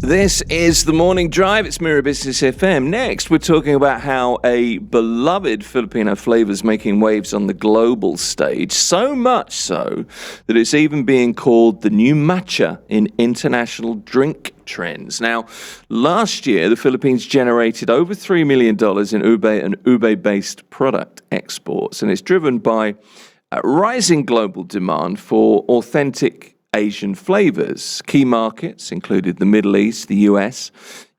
This is the Morning Drive. It's Mirror Business FM. Next, we're talking about how a beloved Filipino flavor is making waves on the global stage. So much so that it's even being called the new matcha in international drink trends. Now, last year, the Philippines generated over $3 million in ube and ube-based product exports, and it's driven by rising global demand for authentic Asian flavors. Key markets included the Middle East, the US,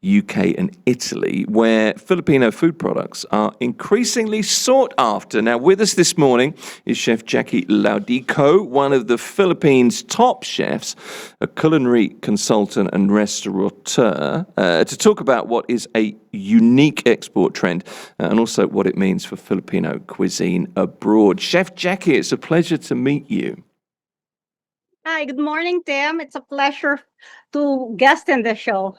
UK, and Italy, where Filipino food products are increasingly sought after. Now, with us this morning is Chef Jackie Laudico, one of the Philippines' top chefs, a culinary consultant and restaurateur, to talk about what is a unique export trend and also what it means for Filipino cuisine abroad. Chef Jackie, it's a pleasure to meet you. Hi, good morning, Tim. It's a pleasure to guest in the show.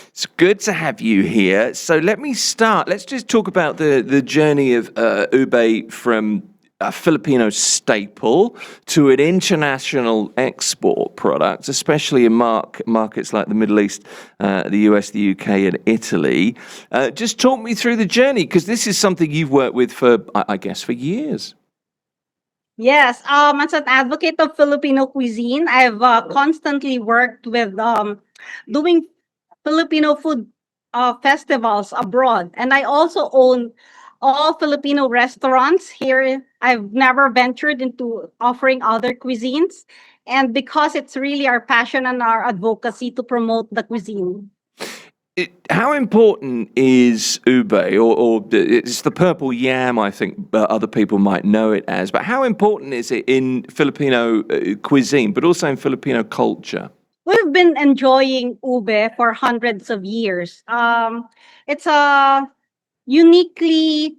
It's good to have you here. So let me start. Let's just talk about the journey of ube from a Filipino staple to an international export product, especially in markets like the Middle East, the US, the UK, and Italy. Just talk me through the journey, because this is something you've worked with for, I guess, for years. Yes, as an advocate of Filipino cuisine, I've constantly worked with doing Filipino food festivals abroad. And I also own all Filipino restaurants here. I've never ventured into offering other cuisines. And because it's really our passion and our advocacy to promote the cuisine. How important is ube, or it's the purple yam, I think other people might know it as, but how important is it in Filipino cuisine, but also in Filipino culture? We've been enjoying ube for hundreds of years. It's a uniquely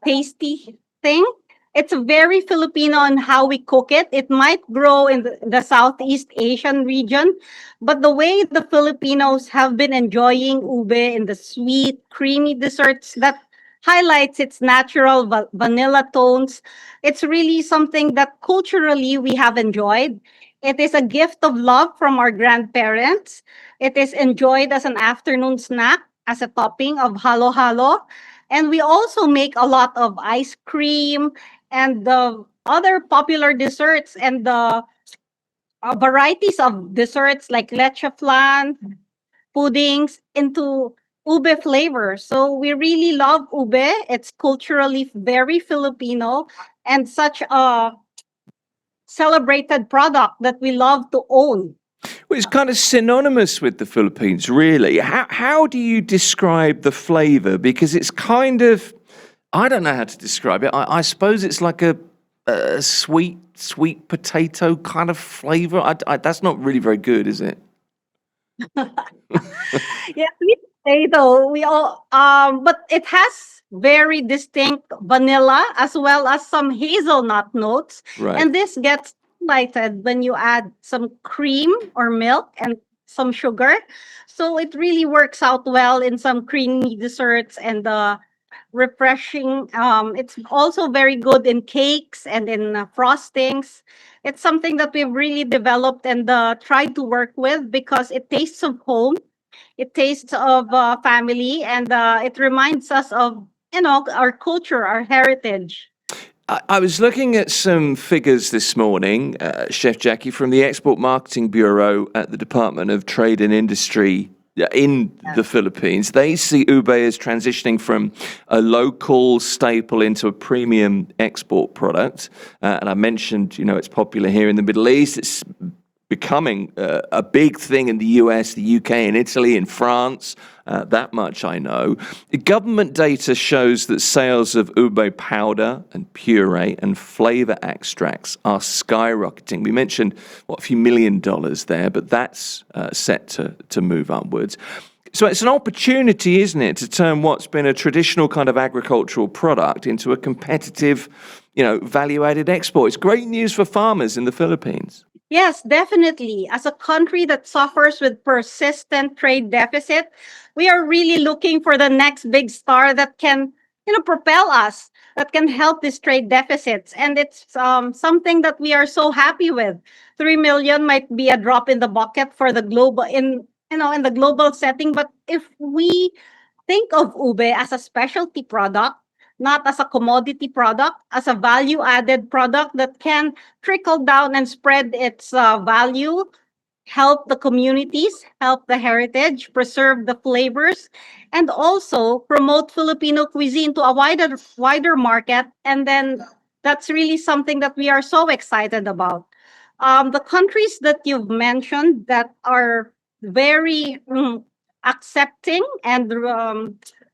tasty thing. It's very Filipino on how we cook it. It might grow in the Southeast Asian region, but the way the Filipinos have been enjoying ube in the sweet, creamy desserts that highlights its natural vanilla tones, it's really something that culturally we have enjoyed. It is a gift of love from our grandparents. It is enjoyed as an afternoon snack, as a topping of halo-halo. And we also make a lot of ice cream and the other popular desserts and the varieties of desserts like leche flan, puddings into ube flavor. So we really love ube. It's culturally very Filipino and such a celebrated product that we love to own. Well, it's kind of synonymous with the Philippines, really. How do you describe the flavor? Because it's kind of, I don't know how to describe it. I suppose it's like a sweet potato kind of flavor. That's not really very good, is it? Yeah, sweet potato. We all but it has very distinct vanilla as well as some hazelnut notes. Right. And this gets lighted when you add some cream or milk and some sugar. So it really works out well in some creamy desserts and refreshing. It's also very good in cakes and in frostings. It's something that we've really developed and tried to work with because it tastes of home. It tastes of family, and it reminds us of our culture, our heritage. I was looking at some figures this morning, Chef Jackie, from the Export Marketing Bureau at the Department of Trade and Industry in the Philippines. They see ube as transitioning from a local staple into a premium export product. And I mentioned, it's popular here in the Middle East. It's becoming a big thing in the US, the UK, and Italy, and France. That much I know. Government data shows that sales of ube powder and puree and flavor extracts are skyrocketing. We mentioned a few $1 million there, but that's set to move upwards. So it's an opportunity, isn't it, to turn what's been a traditional kind of agricultural product into a competitive, value-added export. It's great news for farmers in the Philippines. Yes, definitely. As a country that suffers with persistent trade deficit, we are really looking for the next big star that can, propel us, that can help these trade deficits. And it's something that we are so happy with. 3 million might be a drop in the bucket for the global in the global setting. But if we think of ube as a specialty product, not as a commodity product, as a value added product that can trickle down and spread its value, help the communities, help the heritage, preserve the flavors, and also promote Filipino cuisine to a wider market. And then that's really something that we are so excited about. The countries that you've mentioned that are very accepting and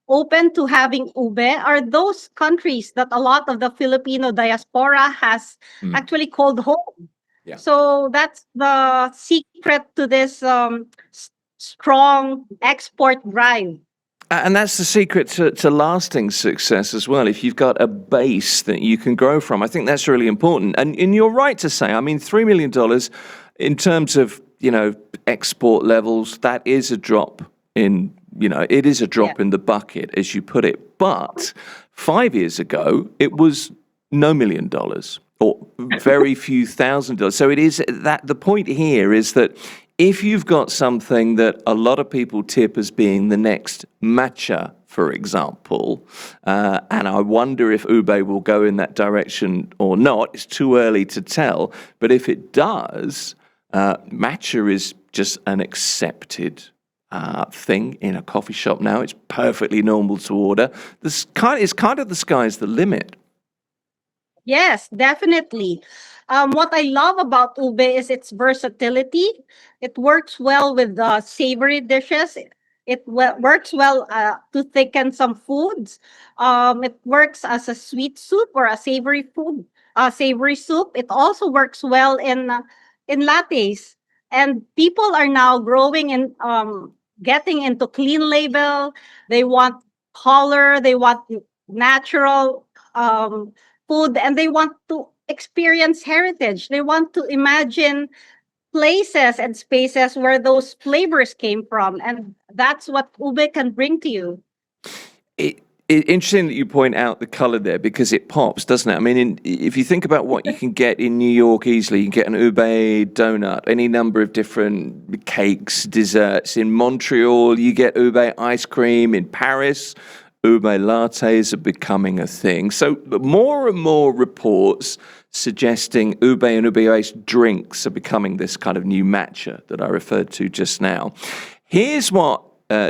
open to having ube are those countries that a lot of the Filipino diaspora has Mm. actually called home. Yeah. So that's the secret to this strong export drive. And that's the secret to lasting success as well. If you've got a base that you can grow from, I think that's really important. And you're right to say, I mean, $3 million in terms of, export levels, that is a drop in, it is a drop in the bucket, as you put it. But 5 years ago, it was no $1 million or very few $1,000. So it is that the point here is that if you've got something that a lot of people tip as being the next Matcha, for example, and I wonder if ube will go in that direction or not, it's too early to tell, but if it does, Matcha is just an accepted thing in a coffee shop now. It's perfectly normal to order. It's kind of the sky's the limit. Yes, definitely. What I love about ube is its versatility. It works well with savory dishes. It works well to thicken some foods. It works as a sweet soup or a savory soup. It also works well in lattes. And people are now growing and getting into clean label. They want color. They want natural food, and they want to experience heritage. They want to imagine places and spaces where those flavors came from, and that's what ube can bring to you. Interesting that you point out the color there because it pops, doesn't it? I mean, if you think about what you can get in New York easily, you can get an ube donut, any number of different cakes, desserts. In Montreal, you get ube ice cream. In Paris, ube lattes are becoming a thing. So more and more reports suggesting ube and ube-based drinks are becoming this kind of new matcha that I referred to just now. Here's what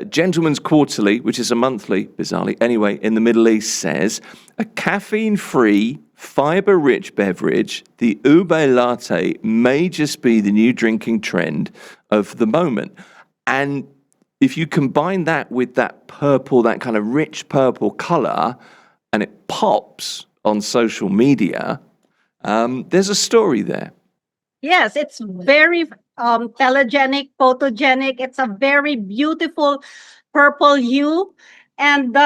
Gentleman's Quarterly, which is a monthly, bizarrely, anyway, in the Middle East says, a caffeine-free, fiber-rich beverage, the ube latte may just be the new drinking trend of the moment. And if you combine that with that purple, that kind of rich purple color, and it pops on social media, there's a story there. Yes, it's very telegenic, photogenic. It's a very beautiful purple hue. And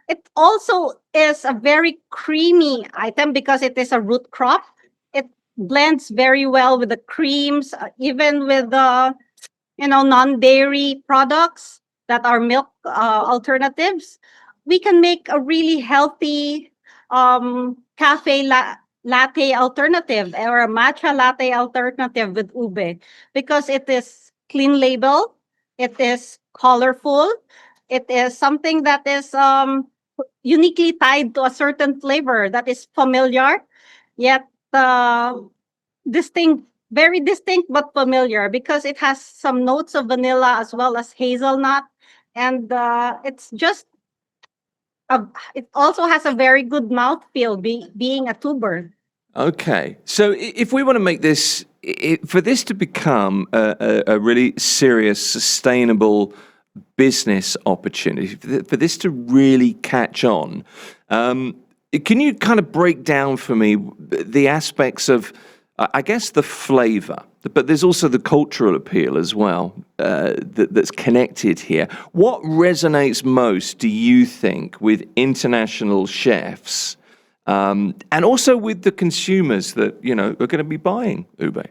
it also is a very creamy item because it is a root crop. It blends very well with the creams, even with the non-dairy products that are milk alternatives. We can make a really healthy cafe latte alternative or a matcha latte alternative with ube because it is clean label, it is colorful, it is something that is uniquely tied to a certain flavor that is familiar, yet distinct, very distinct but familiar because it has some notes of vanilla as well as hazelnut, and it also has a very good mouthfeel, being a tuber. Okay, so if we want to make this, for this to become a really serious, sustainable business opportunity, for this to really catch on, can you kind of break down for me the aspects of, I guess, the flavor, but there's also the cultural appeal as well that's connected here. What resonates most, do you think, with international chefs and also with the consumers that, are going to be buying ube?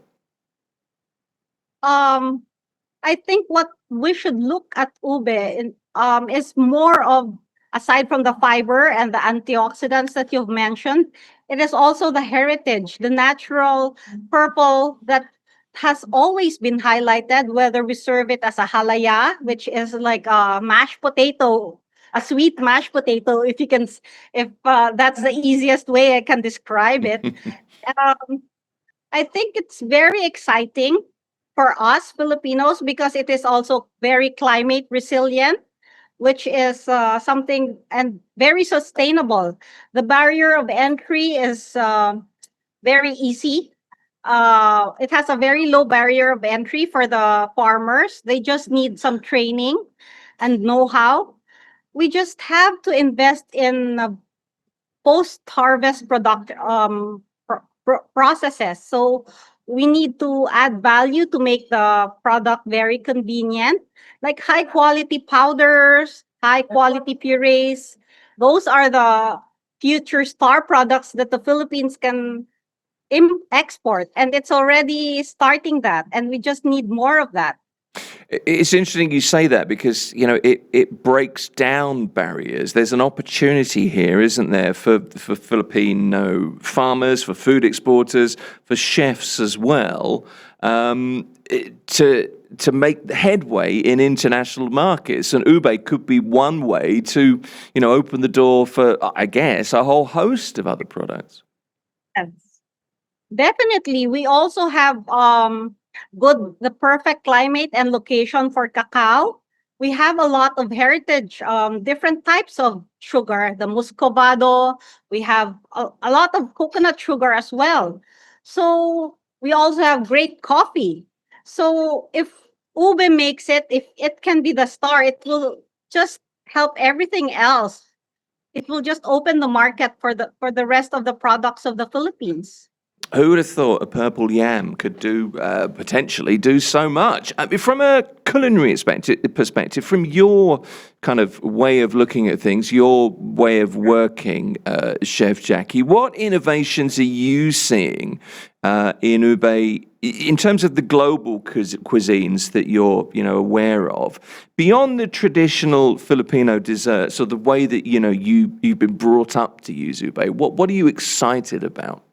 I think what we should look at ube is more of, aside from the fiber and the antioxidants that you've mentioned, it is also the heritage, the natural purple that has always been highlighted, whether we serve it as a halaya, which is like a mashed potato, a sweet mashed potato, if you can, if that's the easiest way I can describe it. Um, I think it's very exciting for us Filipinos because it is also very climate resilient, which is something and very sustainable. The barrier of entry is very easy. It has a very low barrier of entry for the farmers. They just need some training and know how. We just have to invest in post-harvest product processes. So we need to add value to make the product very convenient, like high quality powders, high quality purees. Those are the future star products that the Philippines can export, and it's already starting that, and we just need more of that. It's interesting you say that because it breaks down barriers. There's an opportunity here, isn't there, for Filipino farmers, for food exporters, for chefs as well, to make headway in international markets. And ube could be one way to open the door for, I guess, a whole host of other products. Yes. Definitely. We also have the perfect climate and location for cacao. We have a lot of heritage, different types of sugar, the muscovado. We have a lot of coconut sugar as well. So we also have great coffee. So if ube makes it, if it can be the star, it will just help everything else. It will just open the market for the rest of the products of the Philippines. Who would have thought a purple yam could do potentially do so much? From a culinary perspective, from your kind of way of looking at things, your way of working, Chef Jackie, what innovations are you seeing in ube in terms of the global cuisines that you're aware of, beyond the traditional Filipino desserts or the way that you've been brought up to use ube? What are you excited about?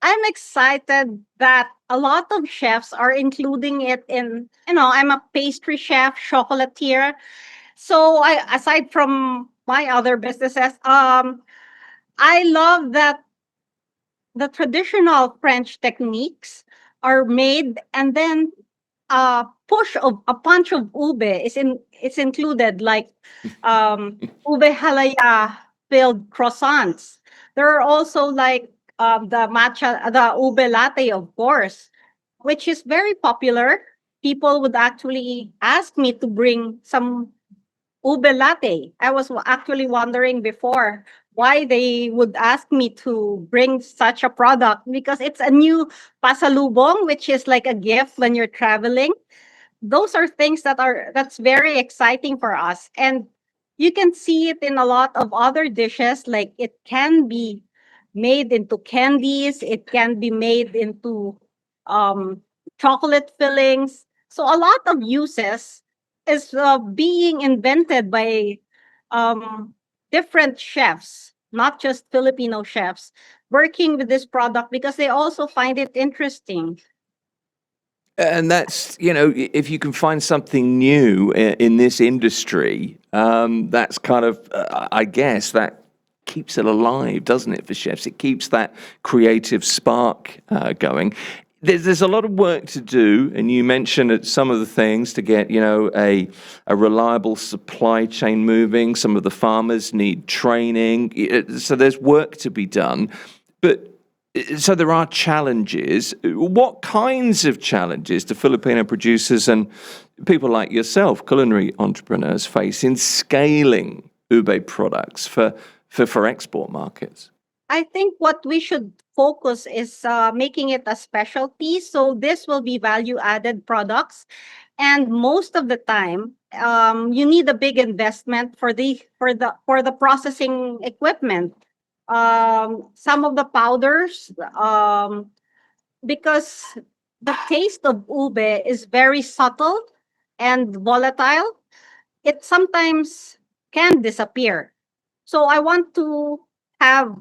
I'm excited that a lot of chefs are including it in, I'm a pastry chef, chocolatier. So aside from my other businesses, I love that the traditional French techniques are made and then a punch of ube is included, like ube halaya filled croissants. There are also like the matcha, the ube latte, of course, which is very popular. People would actually ask me to bring some ube latte. I was actually wondering before why they would ask me to bring such a product, because it's a new pasalubong, which is like a gift when you're traveling. Those are things that's very exciting for us, and you can see it in a lot of other dishes. Like, it can be made into candies, it can be made into um chocolate fillings. So a lot of uses is being invented by um different chefs, not just Filipino chefs, working with this product because they also find it interesting. And that's, if you can find something new in this industry, that's kind of, I guess, that keeps it alive, doesn't it, for chefs? It keeps that creative spark going. There's a lot of work to do, and you mentioned some of the things to get, a reliable supply chain moving. Some of the farmers need training, so there's work to be done. But so there are challenges. What kinds of challenges do Filipino producers and people like yourself, culinary entrepreneurs, face in scaling ube products for export markets? I think what we should focus is making it a specialty. So this will be value added products, and most of the time, you need a big investment for the processing equipment. Some of the powders, because the taste of ube is very subtle and volatile, it sometimes can disappear. So I want to have,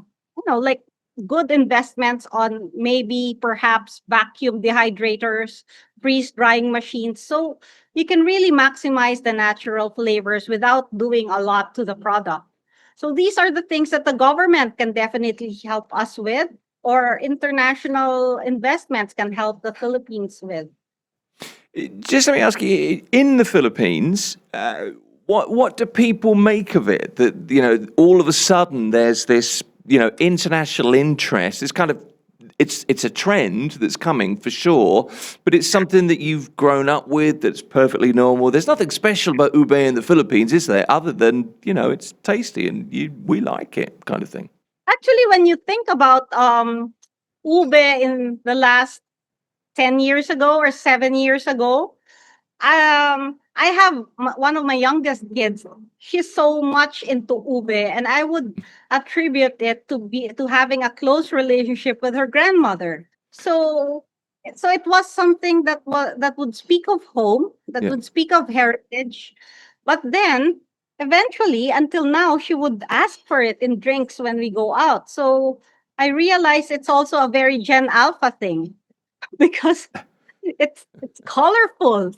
like good investments on maybe perhaps vacuum dehydrators, freeze drying machines. So you can really maximize the natural flavors without doing a lot to the product. So these are the things that the government can definitely help us with, or international investments can help the Philippines with. Just let me ask you, in the Philippines, what do people make of it? That, you know, all of a sudden there's this, you know, international interest. It's kind of, it's a trend that's coming for sure, but it's something that you've grown up with that's perfectly normal. There's nothing special about ube in the Philippines, is there? Other than, you know, it's tasty and we like it, kind of thing. Actually, when you think about ube in the last 10 years ago or 7 years ago, I have one of my youngest kids. She's so much into ube, and I would attribute it to having a close relationship with her grandmother. So it was something that would speak of home, that Yeah. would speak of heritage. But then eventually, until now, she would ask for it in drinks when we go out. So I realized it's also a very Gen Alpha thing because it's colorful.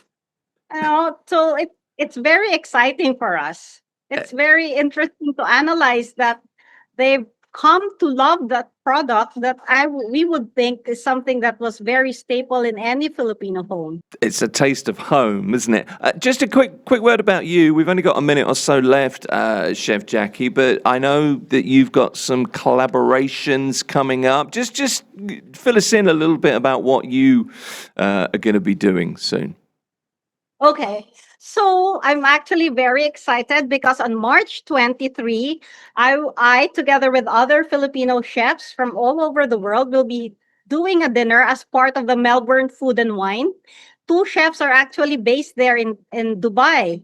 So it's very exciting for us. It's very interesting to analyze that they've come to love that product that we would think is something that was very staple in any Filipino home. It's a taste of home, isn't it? Just a quick word about you. We've only got a minute or so left, Chef Jackie, but I know that you've got some collaborations coming up. Just fill us in a little bit about what you are going to be doing soon. Okay. So I'm actually very excited because on March 23, I together with other Filipino chefs from all over the world will be doing a dinner as part of the Melbourne Food and Wine. Two chefs are actually based there in Dubai.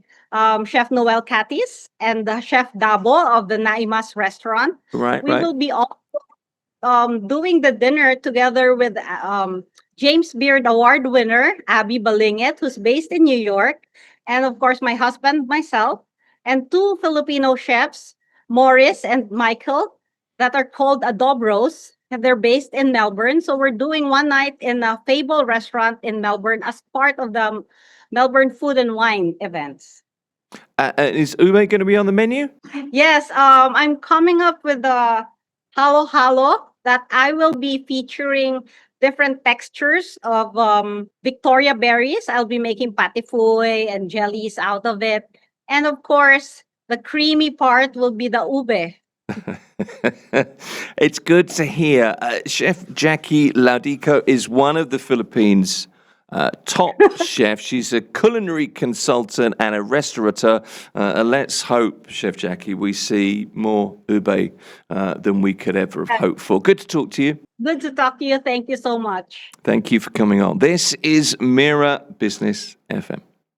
Chef Noel Katis and Chef Dabo of the Naimas restaurant. Right, We right. will be all doing the dinner together with James Beard Award winner Abby Balingit, who's based in New York, and of course my husband, myself, and two Filipino chefs, Morris and Michael, that are called Adobros, and they're based in Melbourne. So we're doing one night in a Fable restaurant in Melbourne as part of the Melbourne Food and Wine events. Is ube going to be on the menu? Yes, I'm coming up with a halo halo that I will be featuring different textures of Victoria berries. I'll be making patifoy and jellies out of it. And of course, the creamy part will be the ube. It's good to hear. Chef Jackie Laudico is one of the Philippines' top chefs. She's a culinary consultant and a restaurateur. And let's hope, Chef Jackie, we see more ube than we could ever have hoped for. Good to talk to you. Good to talk to you. Thank you so much. Thank you for coming on. This is Mira Business FM.